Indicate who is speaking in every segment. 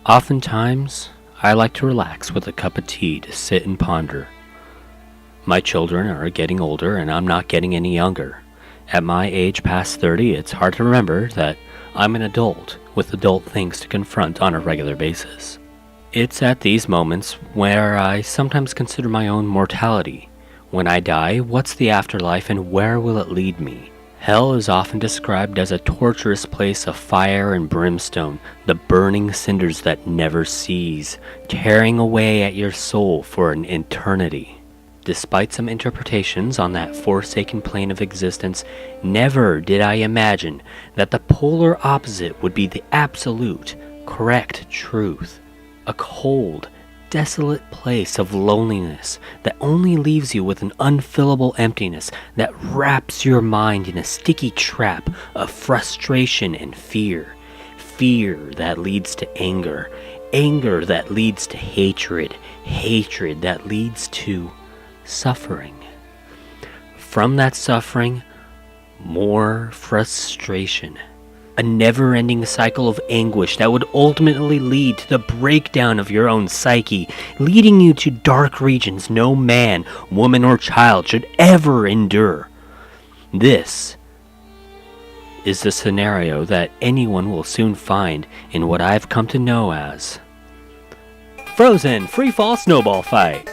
Speaker 1: Oftentimes, I like to relax with a cup of tea to sit and ponder. My children are getting older and I'm not getting any younger. At my age past 30, it's hard to remember that I'm an adult with adult things to confront on a regular basis. It's at these moments where I sometimes consider my own mortality. When I die, what's the afterlife and where will it lead me? Hell is often described as a torturous place of fire and brimstone, the burning cinders that never cease, tearing away at your soul for an eternity. Despite some interpretations on that forsaken plane of existence, never did I imagine that the polar opposite would be the absolute, correct truth. A cold, desolate place of loneliness that only leaves you with an unfillable emptiness that wraps your mind in a sticky trap of frustration and fear. Fear that leads to anger, anger that leads to hatred, hatred that leads to suffering. From that suffering, more frustration. A never-ending cycle of anguish that would ultimately lead to the breakdown of your own psyche, leading you to dark regions no man, woman, or child should ever endure. This is the scenario that anyone will soon find in what I've come to know as Frozen Freefall Snowball Fight.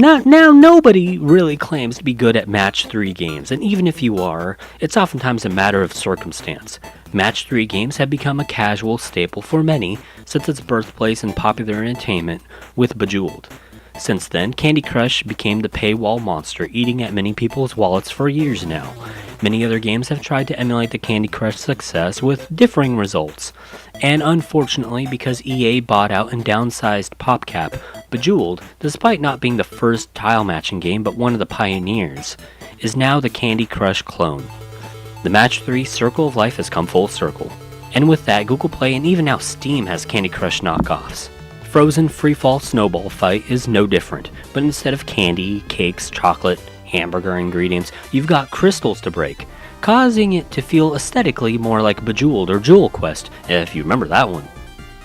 Speaker 1: Now, nobody really claims to be good at Match 3 games, and even if you are, it's oftentimes a matter of circumstance. Match 3 games have become a casual staple for many since its birthplace in popular entertainment with Bejeweled. Since then, Candy Crush became the paywall monster, eating at many people's wallets for years now. Many other games have tried to emulate the Candy Crush success with differing results. And unfortunately, because EA bought out and downsized PopCap, Bejeweled, despite not being the first tile matching game but one of the pioneers, is now the Candy Crush clone. The Match 3 Circle of Life has come full circle. And with that, Google Play and even now Steam has Candy Crush knockoffs. Frozen Freefall Snowball Fight is no different, but instead of candy, cakes, chocolate, hamburger ingredients, you've got crystals to break, causing it to feel aesthetically more like Bejeweled or Jewel Quest, if you remember that one.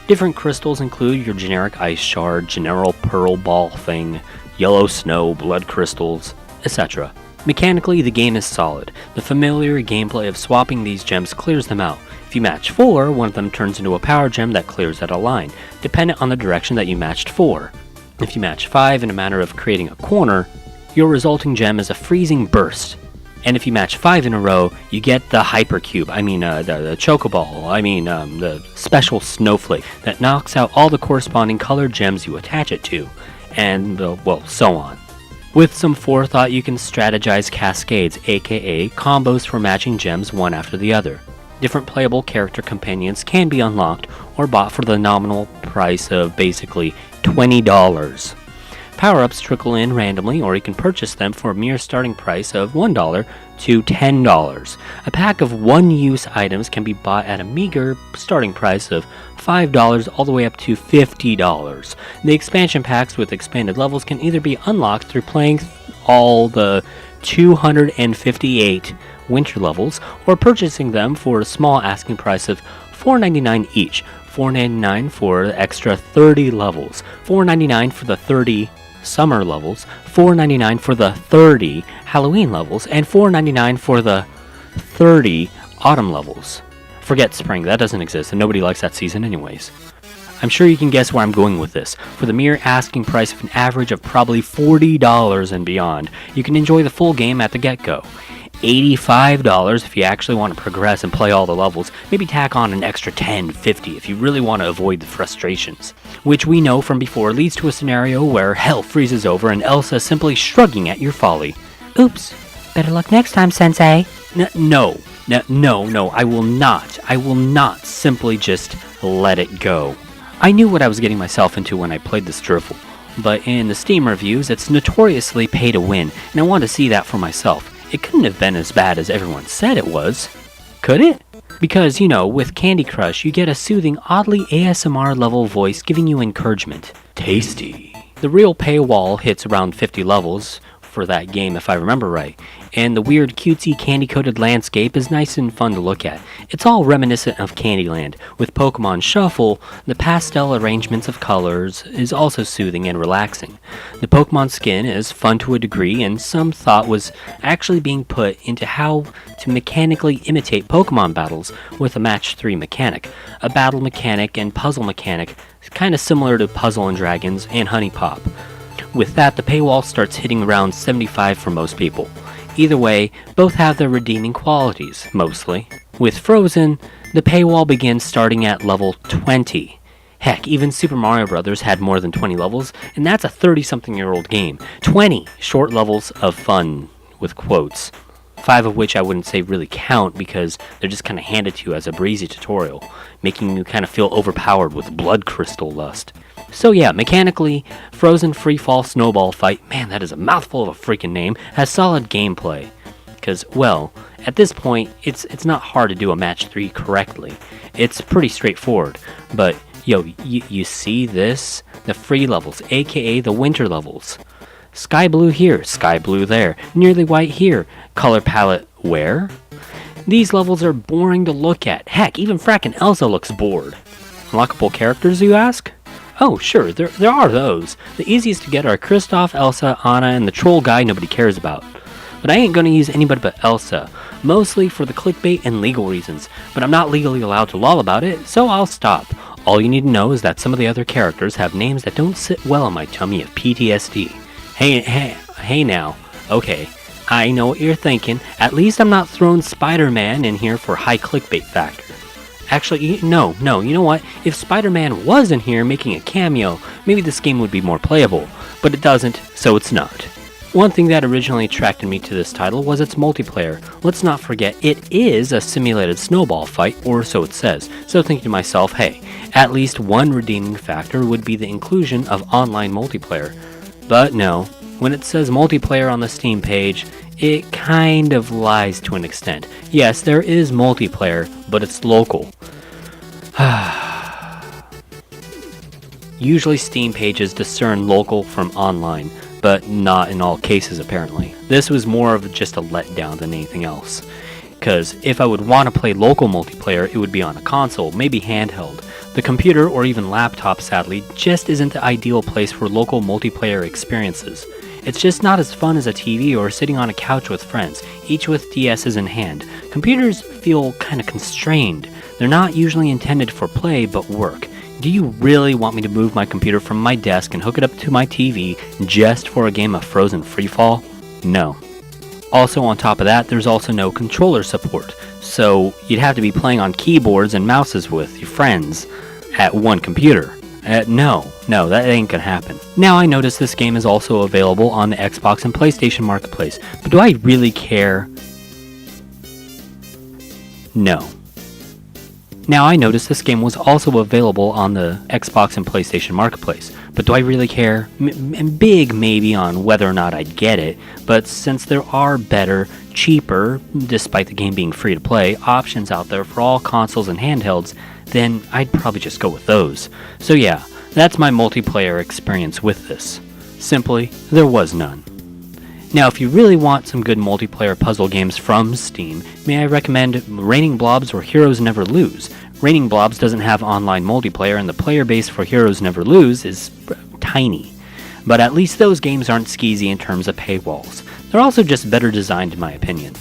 Speaker 1: Different crystals include your generic ice shard, general pearl ball thing, yellow snow, blood crystals, etc. Mechanically, the game is solid. The familiar gameplay of swapping these gems clears them out. If you match 4, one of them turns into a power gem that clears out a line, dependent on the direction that you matched 4. If you match 5 in a manner of creating a corner, your resulting gem is a freezing burst. And if you match 5 in a row, you get the hypercube, the chocoball, the special snowflake that knocks out all the corresponding colored gems you attach it to, and, so on. With some forethought, you can strategize cascades, aka combos for matching gems one after the other. Different playable character companions can be unlocked or bought for the nominal price of basically $20. Power-ups trickle in randomly, or you can purchase them for a mere starting price of $1 to $10. A pack of one-use items can be bought at a meager starting price of $5 all the way up to $50. The expansion packs with expanded levels can either be unlocked through playing all the 258 winter levels, or purchasing them for a small asking price of $4.99 each. $4.99 for the extra 30 levels, $4.99 for the 30 summer levels, $4.99 for the 30 Halloween levels, and $4.99 for the 30 autumn levels. Forget spring, that doesn't exist, and nobody likes that season anyways. I'm sure you can guess where I'm going with this. For the mere asking price of an average of probably $40 and beyond, you can enjoy the full game at the get-go. $85 if you actually want to progress and play all the levels, maybe tack on an extra $10, $50 if you really want to avoid the frustrations. Which we know from before leads to a scenario where hell freezes over and Elsa simply shrugging at your folly.
Speaker 2: Oops, better luck next time, Sensei.
Speaker 1: No, I will not simply just let it go. I knew what I was getting myself into when I played this drivel, but in the Steam reviews it's notoriously pay to win, and I want to see that for myself. It couldn't have been as bad as everyone said it was, could it? Because, with Candy Crush, you get a soothing, oddly ASMR level voice giving you encouragement. Tasty. The real Paywall hits around 50 levels for that game if I remember right, and the weird cutesy candy-coated landscape is nice and fun to look at. It's all reminiscent of Candyland. With Pokemon Shuffle, the pastel arrangements of colors is also soothing and relaxing. The Pokemon skin is fun to a degree, and some thought was actually being put into how to mechanically imitate Pokemon battles with a Match 3 mechanic. A battle mechanic and puzzle mechanic, kind of similar to Puzzle & Dragons and Hunie Pop. With that, the paywall starts hitting around 75 for most people. Either way, both have their redeeming qualities, mostly. With Frozen, the paywall begins starting at level 20. Heck, even Super Mario Bros. Had more than 20 levels, and that's a 30-something-year-old game. 20 short levels of fun, with quotes. 5 of which I wouldn't say really count because they're just kind of handed to you as a breezy tutorial, making you kind of feel overpowered with blood crystal lust. So yeah, mechanically, Frozen Freefall Snowball Fight, man, that is a mouthful of a freaking name, has solid gameplay. Because, well, at this point, it's not hard to do a Match 3 correctly. It's pretty straightforward, but, you see this? The free levels, aka the winter levels. Sky blue here, sky blue there, nearly white here, color palette where? These levels are boring to look at. Heck, even frackin' Elsa looks bored. Unlockable characters, you ask? Oh, sure, there are those. The easiest to get are Kristoff, Elsa, Anna, and the troll guy nobody cares about. But I ain't gonna use anybody but Elsa, mostly for the clickbait and legal reasons, but I'm not legally allowed to lol about it, so I'll stop. All you need to know is that some of the other characters have names that don't sit well on my tummy of PTSD. Hey now, okay, I know what you're thinking, at least I'm not throwing Spider-Man in here for high clickbait factor. Actually, no, you know what? If Spider-Man was in here making a cameo, maybe this game would be more playable, but it doesn't, so it's not. One thing that originally attracted me to this title was its multiplayer. Let's not forget, it is a simulated snowball fight, or so it says, so thinking to myself, hey, at least one redeeming factor would be the inclusion of online multiplayer. But no, when it says multiplayer on the Steam page, it kind of lies to an extent. Yes, there is multiplayer, but it's local. Usually Steam pages discern local from online, but not in all cases apparently. This was more of just a letdown than anything else. Because if I would want to play local multiplayer, it would be on a console, maybe handheld. The computer or even laptop, sadly, just isn't the ideal place for local multiplayer experiences. It's just not as fun as a TV or sitting on a couch with friends, each with DSs in hand. Computers feel kinda constrained. They're not usually intended for play, but work. Do you really want me to move my computer from my desk and hook it up to my TV just for a game of Frozen Freefall? No. Also, on top of that, there's also no controller support, so you'd have to be playing on keyboards and mouses with your friends at one computer. No, that ain't gonna happen. Now I notice this game is also available on the Xbox and PlayStation Marketplace, but do I really care? No. Now I notice this game was also available on the Xbox and PlayStation Marketplace, but do I really care? Big maybe on whether or not I'd get it, but since there are better, cheaper, despite the game being free to play, options out there for all consoles and handhelds, then I'd probably just go with those. So yeah, that's my multiplayer experience with this. Simply, there was none. Now, if you really want some good multiplayer puzzle games from Steam, may I recommend Raining Blobs or Heroes Never Lose. Raining Blobs doesn't have online multiplayer, and the player base for Heroes Never Lose is tiny. But at least those games aren't skeezy in terms of paywalls. They're also just better designed in my opinion.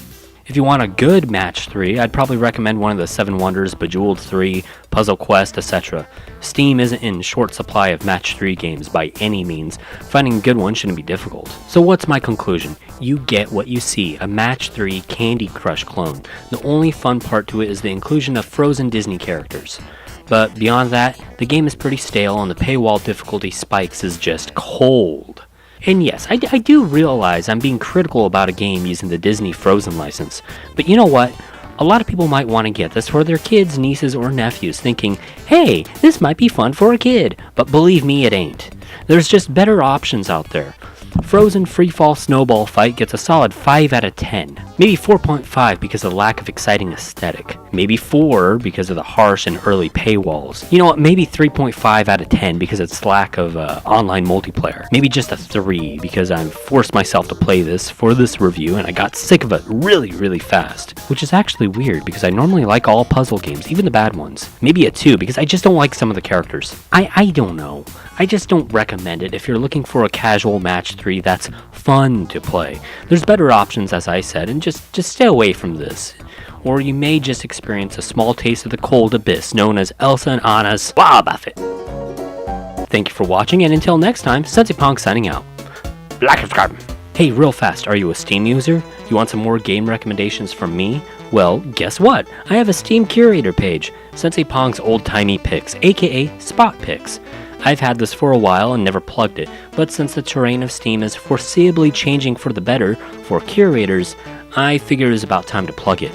Speaker 1: If you want a good Match 3, I'd probably recommend one of the 7 Wonders, Bejeweled 3, Puzzle Quest, etc. Steam isn't in short supply of Match 3 games by any means. Finding a good one shouldn't be difficult. So what's my conclusion? You get what you see, a Match 3 Candy Crush clone. The only fun part to it is the inclusion of Frozen Disney characters. But beyond that, the game is pretty stale and the paywall difficulty spikes is just cold. And yes, I do realize I'm being critical about a game using the Disney Frozen license, but you know what? A lot of people might want to get this for their kids, nieces, or nephews, thinking, hey, this might be fun for a kid, but believe me, it ain't. There's just better options out there. Frozen Freefall Snowball Fight gets a solid 5 out of 10. Maybe 4.5 because of the lack of exciting aesthetic. Maybe 4 because of the harsh and early paywalls. You know what, maybe 3.5 out of 10 because of its lack of online multiplayer. Maybe just a 3 because I forced myself to play this for this review and I got sick of it really fast. Which is actually weird because I normally like all puzzle games, even the bad ones. Maybe a 2 because I just don't like some of the characters. I don't know. I just don't recommend it if you're looking for a casual match 3 that's fun to play. There's better options, as I said, and just stay away from this. Or you may just experience a small taste of the cold abyss known as Elsa and Anna's Buffet. Thank you for watching, and until next time, Sensei Pong signing out. Hey, real fast, are you a Steam user? You want some more game recommendations from me? Well, guess what? I have a Steam curator page, Sensei Pong's old-timey picks, aka Spot Picks. I've had this for a while and never plugged it, but since the terrain of Steam is foreseeably changing for the better for curators, I figure it's about time to plug it.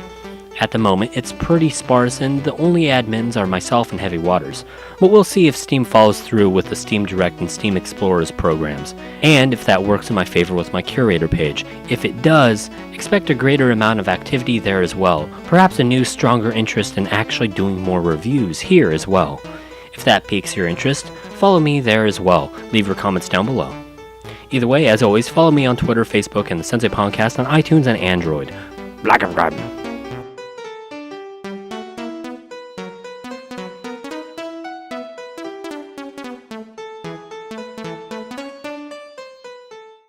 Speaker 1: At the moment, it's pretty sparse and the only admins are myself and Heavy Waters, but we'll see if Steam follows through with the Steam Direct and Steam Explorers programs, and if that works in my favor with my curator page. If it does, expect a greater amount of activity there as well, perhaps a new, stronger interest in actually doing more reviews here as well. If that piques your interest, follow me there as well. Leave your comments down below. Either way, as always, follow me on Twitter, Facebook, and the Sensei Podcast on iTunes and Android. Black and